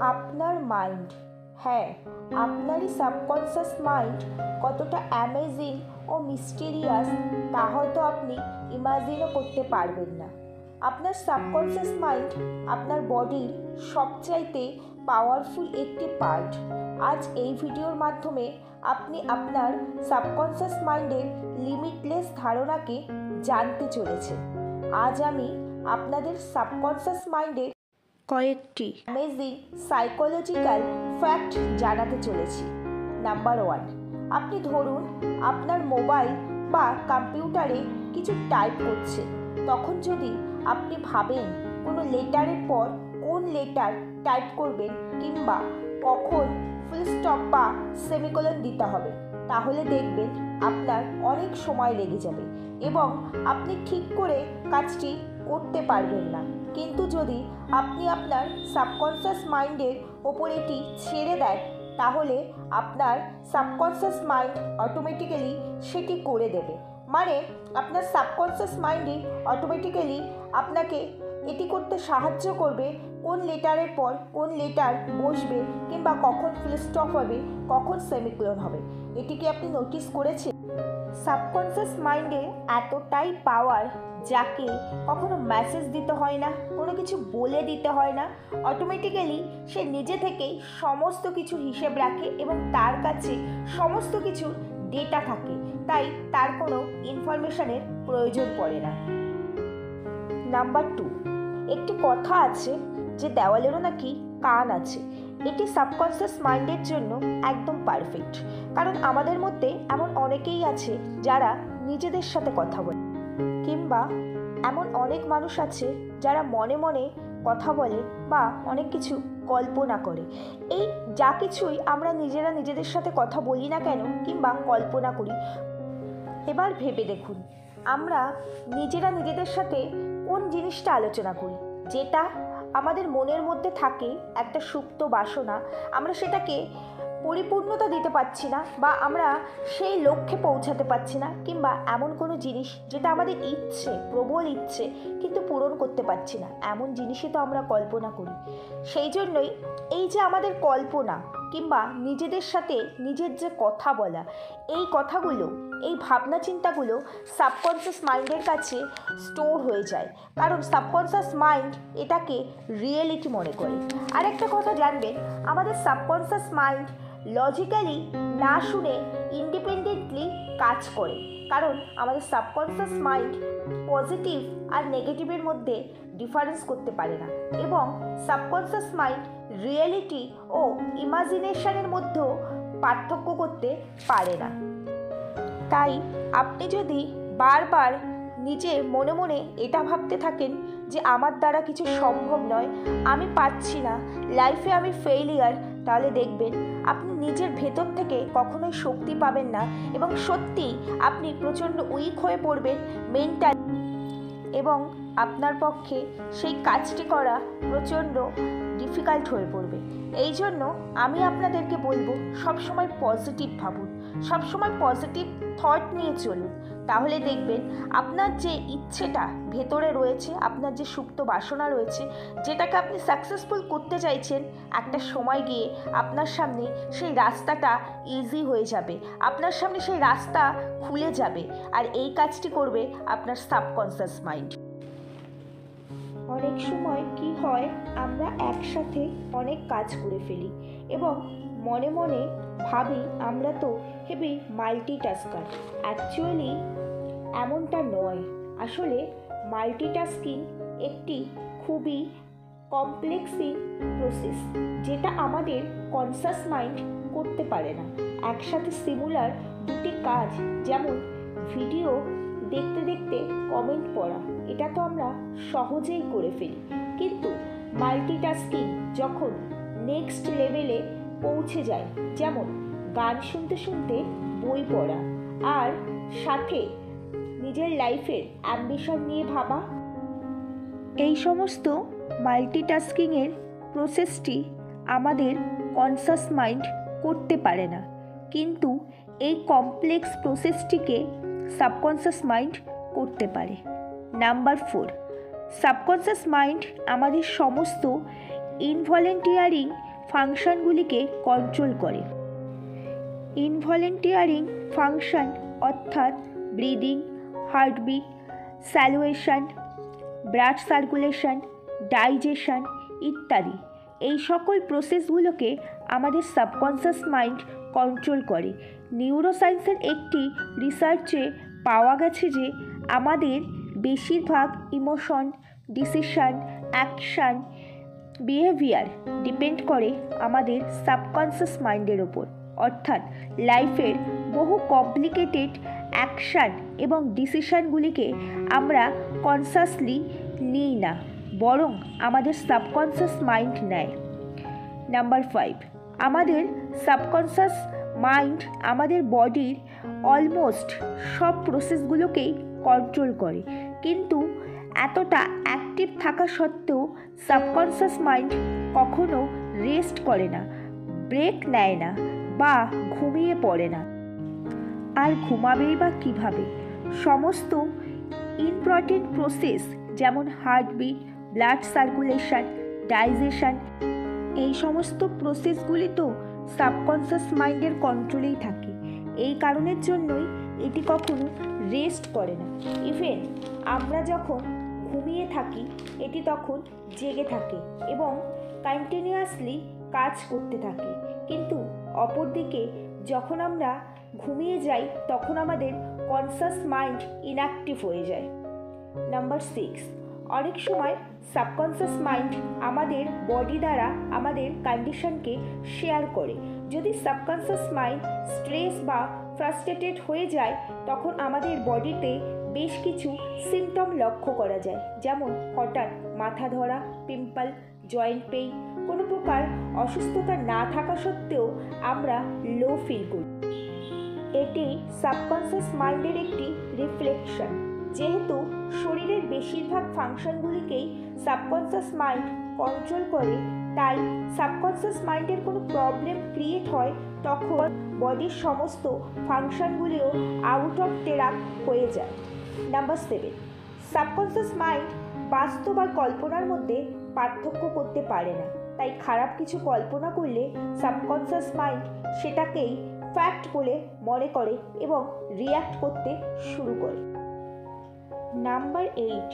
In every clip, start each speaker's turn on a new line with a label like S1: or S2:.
S1: আপনার মাইন্ড, হ্যাঁ, আপনারই সাবকনসিয়াস মাইন্ড কতটা অ্যামেজিং ও মিস্টিরিয়াস তা হয়তো আপনি ইমাজিনও করতে পারবেন না। আপনার সাবকনসিয়াস মাইন্ড আপনার বডির সবচাইতে পাওয়ারফুল একটি পার্ট। আজ এই ভিডিওর মাধ্যমে আপনি আপনার সাবকনসিয়াস মাইন্ডের লিমিটলেস ধারণাকে জানতে চলেছেন। আজ আমি আপনাদের সাবকনসিয়াস মাইন্ডের কয়েকটি অ্যামেজিং সাইকোলজিক্যাল ফ্যাক্ট জানাতে চলেছি। নাম্বার 1, আপনি ধরুন আপনার মোবাইল বা কম্পিউটারে কিছু টাইপ করছেন। তখন যদি আপনি ভাবেন কোনো লেটারের পর কোন লেটার টাইপ করবেন কিংবা কখন ফুল স্টপ বা সেমিকোলন দিতে হবে, তাহলে দেখবেন আপনার অনেক সময় লেগে যাবে এবং আপনি ঠিক করে কাজটি করতে পারবেন না। কিন্তু যদি আপনি আপনার সাবকনসিয়াস মাইন্ডের ওপর এটি ছেড়ে দেন, তাহলে আপনার সাবকনসিয়াস মাইন্ড অটোমেটিক্যালি সেটি করে দেবে। মানে আপনার সাবকনসিয়াস মাইন্ডই অটোমেটিক্যালি আপনাকে এটি করতে সাহায্য করবে কোন লেটারের পর কোন লেটার বসবে কিংবা কখন ফুল স্টপ হবে, কখন সেমিকোলন হবে। এটি কি আপনি নোটিস করেছেন? সাবকনসিয়াস মাইন্ডে এতটাই পাওয়ার, যাকে কখনো মেসেজ দিতে হয় না, কোনো কিছু বলে দিতে হয় না। অটোমেটিক্যালি সে নিজে থেকেই সমস্ত কিছু হিসেব রাখে এবং তার কাছে সমস্ত কিছুর ডেটা থাকে, তাই তার কোনো ইনফরমেশনের প্রয়োজন পড়ে না। নাম্বার 2, একটি কথা আছে যে দেওয়ালেরও নাকি কান আছে। এটি সাবকনসিয়াস মাইন্ডের জন্য একদম পারফেক্ট, কারণ আমাদের মধ্যে এমন অনেকেই আছে যারা নিজেদের সাথে কথা বলে, কিংবা এমন অনেক মানুষ আছে যারা মনে মনে কথা বলে বা অনেক কিছু কল্পনা করে। এই যা কিছুই আমরা নিজেরা নিজেদের সাথে কথা বলি না কেন কিংবা কল্পনা করি, এবার ভেবে দেখুন আমরা নিজেরা নিজেদের সাথে কোন জিনিসটা আলোচনা করি, যেটা আমাদের মনের মধ্যে থাকে একটা সুপ্ত বাসনা, আমরা সেটাকে পরিপূর্ণতা দিতে পারছি না বা আমরা সেই লক্ষ্যে পৌঁছাতে পারছি না, কিংবা এমন কোনো জিনিস যেটা আমাদের ইচ্ছে, প্রবল ইচ্ছে, কিন্তু পূরণ করতে পারছি না, এমন জিনিসই তো আমরা কল্পনা করি। সেই জন্যই এই যে আমাদের কল্পনা কিংবা নিজেদের সাথে নিজের যে কথা বলা, এই কথাগুলো, এই ভাবনা চিন্তাগুলো সাবকনসিয়াস মাইন্ডের কাছে স্টোর হয়ে যায়, কারণ সাবকনসিয়াস মাইন্ড এটাকে রিয়েলিটি মনে করে। আর একটা কথা জানবেন, আমাদের সাবকনসিয়াস মাইন্ড লজিক্যালি না শুনে ইন্ডিপেন্ডেন্টলি কাজ করে, কারণ আমাদের সাবকনসিয়াস মাইন্ড পজিটিভ আর নেগেটিভের মধ্যে ডিফারেন্স করতে পারে না, এবং সাবকনসিয়াস মাইন্ড রিয়েলিটি ও ইমাজিনেশনের মধ্যেও পার্থক্য করতে পারে না। তাই আপনি যদি বারবার নিজে মনে মনে এটা ভাবতে থাকেন যে আমার দ্বারা কিছু সম্ভব নয়, আমি পারছি না, লাইফে আমি ফেইলিয়ার, তাহলে দেখবেন আপনি নিজের ভেতর থেকে কখনোই শক্তি পাবেন না এবং সত্যি আপনি প্রচণ্ড উইক হয়ে পড়বেন মেন্টালি, এবং আপনার পক্ষে সেই কাজটি করা প্রচণ্ড ডিফিকাল্ট হয়ে পড়বে। এই জন্য আমি আপনাদেরকে বলবো, সবসময় পজিটিভ ভাবুন, সবসময় পজিটিভ থট নিয়ে চলুন, তাহলে দেখবেন আপনার যে ইচ্ছেটা ভেতরে রয়েছে, আপনার যে সুপ্ত বাসনা রয়েছে, যেটাকে আপনি সাকসেসফুল করতে চাইছেন, একটা সময় গিয়ে আপনার সামনে সেই রাস্তাটা ইজি হয়ে যাবে, আপনার সামনে সেই রাস্তা খুলে যাবে, আর এই কাজটি করবে আপনার সাবকনসিয়াস মাইন্ড। অনেক সময় কি হয়, আমরা একসাথে অনেক কাজ করে ফেলি এবং মনে মনে ভাবি আমরা তো হেভি মাল্টিটাস্কার। অ্যাকচুয়ালি এমনটা নয়। আসলে মাল্টিটাস্কিং একটি খুবই কমপ্লেক্সি প্রসেস, যেটা আমাদের কনসাস মাইন্ড করতে পারে না। একসাথে সিমিলার দুটি কাজ, যেমন ভিডিও দেখতে দেখতে কমেন্ট পড়া, এটা তো আমরা সহজেই করে ফেলি, কিন্তু মাল্টিটাস্কিং যখন নেক্সট লেভেলে পৌঁছে যায়, যেমন গান শুনতে শুনতে বই পড়া আর সাথে নিজের লাইফের অ্যাম্বিশন নিয়ে ভাবা, এই সমস্ত মাল্টিটাস্কিংয়ের প্রসেসটি আমাদের কনসাস মাইন্ড করতে পারে না, কিন্তু এই কমপ্লেক্স প্রসেসটিকে সাবকনসিয়াস মাইন্ড করতে পারে। নাম্বার 4, সাবকনসিয়াস মাইন্ড আমাদের সমস্ত ইনভলেন্টিয়ারিং ফাংশনগুলিকে কন্ট্রোল করে। ইনভলেন্টিয়ারিং ফাংশন অর্থাৎ breathing, heartbeat, salivation, blood circulation, digestion ইত্যাদি এই সকল প্রসেসগুলোকে আমাদের সাবকনশাস মাইন্ড কন্ট্রোল করে। নিউরোসায়েন্সের একটি রিসার্চে পাওয়া গেছে যে আমাদের বেশিরভাগ emotion, decision, action, behaviour depend করে আমাদের সাবকনশাস মাইন্ডের ওপর। অর্থাৎ লাইফের বহু কমপ্লিকেটেড অ্যাকশান এবং ডিসিশনগুলিকে আমরা কনসাসলি নিই না, বরং আমাদের সাবকনশাস মাইন্ড নেয়। নাম্বার 5, আমাদের সাবকনশাস মাইন্ড আমাদের বডির অলমোস্ট সব প্রসেসগুলোকেই কন্ট্রোল করে, কিন্তু এতটা অ্যাক্টিভ থাকা সত্ত্বেও সাবকনশাস মাইন্ড কখনো রেস্ট করে না, ব্রেক নেয় না বা ঘুমিয়ে পড়ে না। আর ঘুমাবেই বা কীভাবে? সমস্ত ইম্পর্টেন্ট প্রসেস যেমন হার্টবিট, ব্লাড সার্কুলেশন, ডাইজেশন এই সমস্ত প্রসেসগুলি তো সাবকনশাস মাইন্ডের কন্ট্রোলেই থাকে। এই কারণের জন্যই এটি কখনো রেস্ট করে না। ইভেন আমরা যখন ঘুমিয়ে থাকি এটি তখন জেগে থাকে এবং কন্টিনিউয়াসলি কাজ করতে থাকে, কিন্তু অপরদিকে যখন আমরা ঘুমিয়ে যাই তখন আমাদের কনসাস মাইন্ড ইনঅ্যাক্টিভ হয়ে যায়। নাম্বার 6, অনেক সময় সাবকনশাস মাইন্ড আমাদের বডি দ্বারা আমাদের কন্ডিশনকে শেয়ার করে। যদি সাবকনশাস মাইন্ড স্ট্রেস বা ফ্রাস্ট্রেটেড হয়ে যায় তখন আমাদের বডিতে বেশ কিছু সিমটম লক্ষ্য করা যায়, যেমন হঠাৎ মাথা ধরা, পিম্পল, জয়েন্ট পেইন। কোনো প্রকার অসুস্থতা না থাকা সত্ত্বেও আমরা লো ফিল করি। এটি সাবকনশাস মাইন্ডের একটি রিফ্লেকশন। যেহেতু শরীরের বেশিরভাগ ফাংশনগুলিকেই সাবকনশাস মাইন্ড কন্ট্রোল করে, তাই সাবকনশাস মাইন্ডের কোনো প্রবলেম ক্রিয়েট হয় তখন বডির সমস্ত ফাংশনগুলিও আউট অফ ট্র্যাক হয়ে যায়। নাম্বার 7, সাবকনশাস মাইন্ড বাস্তব আর কল্পনার মধ্যে পার্থক্য করতে পারে না, তাই খারাপ কিছু কল্পনা করলে সাবকনশাস মাইন্ড সেটাকেই ফ্যাক্ট বলে মনে করে এবং রিয়্যাক্ট করতে শুরু করে। নাম্বার 8,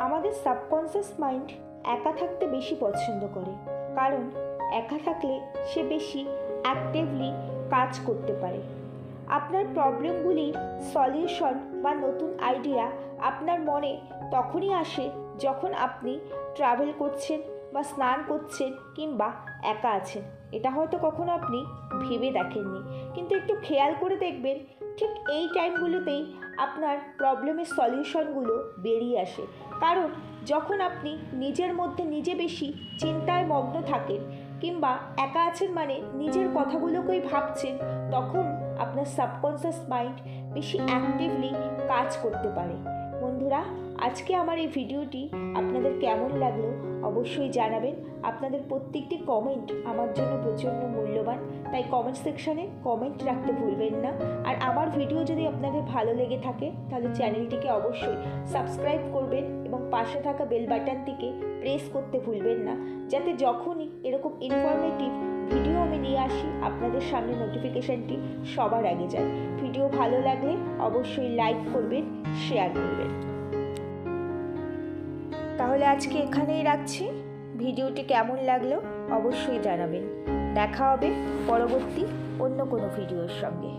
S1: আমাদের সাবকনশাস মাইন্ড একা থাকতে বেশি পছন্দ করে, কারণ একা থাকলে সে বেশি অ্যাক্টিভলি কাজ করতে পারে। আপনার প্রবলেমগুলির সলিউশন বা নতুন আইডিয়া আপনার মনে তখনই আসে যখন আপনি ট্রাভেল করছেন বা স্নান করছেন কিংবা একা আছেন। এটা হয়তো কখনো আপনি ভেবে দেখেননি, কিন্তু একটু খেয়াল করে দেখবেন ঠিক এই টাইমগুলোতেই আপনার প্রবলেমের সলিউশনগুলো বেরিয়ে আসে। কারণ যখন আপনি নিজের মধ্যে নিজে বেশি চিন্তায় মগ্ন থাকেন কিংবা একা আছেন মানে নিজের কথাগুলোকেই ভাবছেন, তখন আপনার সাবকনশাস মাইন্ড বেশি অ্যাক্টিভলি কাজ করতে পারে। বন্ধুরা, আজকে আমার এই ভিডিওটি আপনাদের কেমন লাগলো অবশ্যই জানাবেন। আপনাদের প্রত্যেকটি কমেন্ট আমার জন্য প্রচণ্ড মূল্যবান, তাই কমেন্ট সেকশানে কমেন্ট রাখতে ভুলবেন না। আর আমার ভিডিও যদি আপনাদের ভালো লেগে থাকে তাহলে চ্যানেলটিকে অবশ্যই সাবস্ক্রাইব করবেন এবং পাশে থাকা বেল বাটনটিকে প্রেস করতে ভুলবেন না, যাতে যখনই এরকম ইনফরমেটিভ ভিডিও আমি নিয়ে আসি আপনাদের সামনে নোটিফিকেশানটি সবার আগে যায়। ভিডিও ভালো লাগলে অবশ্যই লাইক করবেন, শেয়ার করবেন। তাহলে আজকে এখানেই রাখছি। ভিডিওটি কেমন লাগলো অবশ্যই জানাবেন। দেখা হবে পরবর্তী অন্য কোনো ভিডিওর সঙ্গে।